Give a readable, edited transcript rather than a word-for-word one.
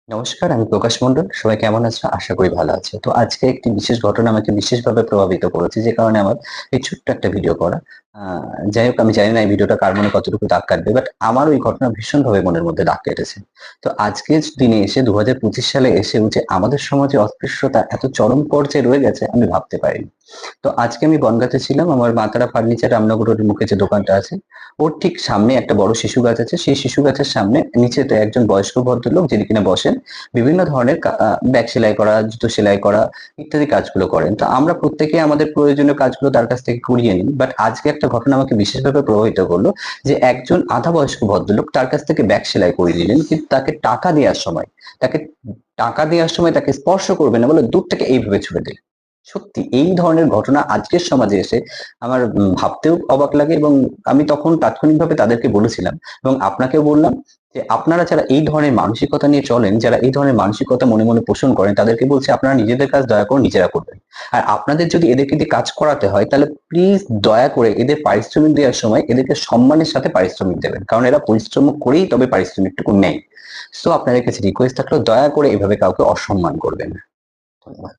নমস্কার, আমি প্রকাশ মন্ডল। সবাই কেমন আছো? আশা করি ভালো আছো। তো আজকে একটি বিশেষ ঘটনা আমাকে বিশেষভাবে প্রভাবিত করেছে, যে কারণে আমার এই ছোট্ট একটা ভিডিও করা। আ যাই হোক, আমি জানি না এই ভিডিওটা কার মনে কতটুকু দাগ কাটবে। বাট আমার ওই ঘটনা ভীষণভাবে মনের মধ্যে দাগ কেটেছে। তো আজকের দিনে এসে ২০২৫ সালে এসেও যে আমাদের সমাজে অস্পৃশ্যতা এত চরম পর্যায়ে রয়ে গেছে, আমি ভাবতে পারিনি। তো আজকে আমি বনগাঁতে ছিলাম। আমার মা তারা ফার্নিচার রামনগর রোডের মুখে যে দোকানটা আছে, ওর ঠিক সামনে একটা বড় শিশু গাছ আছে। সেই শিশু গাছের সামনে নিচেতে একজন বয়স্ক ভদ্রলোক, যিনি কিনা বসেন, বিভিন্ন ধরনের ব্যাগ সেলাই করা, জুতো সেলাই করা ইত্যাদি কাজগুলো করেন। তো আমরা প্রত্যেকেই আমাদের প্রয়োজনীয় কাজগুলো তার কাছ থেকে কুড়িয়ে নিই। বাট আজকে একটা ঘটনা আমাকে বিশেষভাবে প্রভাবিত করলো, যে একজন আধা বয়স্ক ভদ্রলোক তার কাছ থেকে ব্যাগ সেলাই করিয়ে নিলেন, কিন্তু তাকে টাকা দেওয়ার সময় তাকে স্পর্শ করবে না বলে দূর থেকে এইভাবে ছুড়ে দিলেন। সত্যি এই ধরনের ঘটনা আজকের সমাজে এসে আমার ভাবতেও অবাক লাগে। এবং আমি তখন তাৎক্ষণিকভাবে তাদেরকে বলেছিলাম, এবং আপনাকেও বললাম, যে আপনারা যারা এই ধরনের মানসিকতা নিয়ে চলেন, যারা এই ধরনের মানসিকতা মনে মনে পোষণ করেন, তাদেরকে বলছি আপনারা নিজেদের কাজ দয়া করে নিজেরা করবেন। আর আপনাদের যদি এদেরকে দিয়ে কাজ করাতে হয়, তাহলে প্লিজ দয়া করে এদের পারিশ্রমিক দেওয়ার সময় এদেরকে সম্মানের সাথে পারিশ্রমিক দেবেন, কারণ এরা পরিশ্রম করেই তবে পারিশ্রমিকটুকু নেয়। সো আপনাদের কাছে রিকোয়েস্ট থাকলো, দয়া করে এভাবে কাউকে অসম্মান করবেন না। ধন্যবাদ।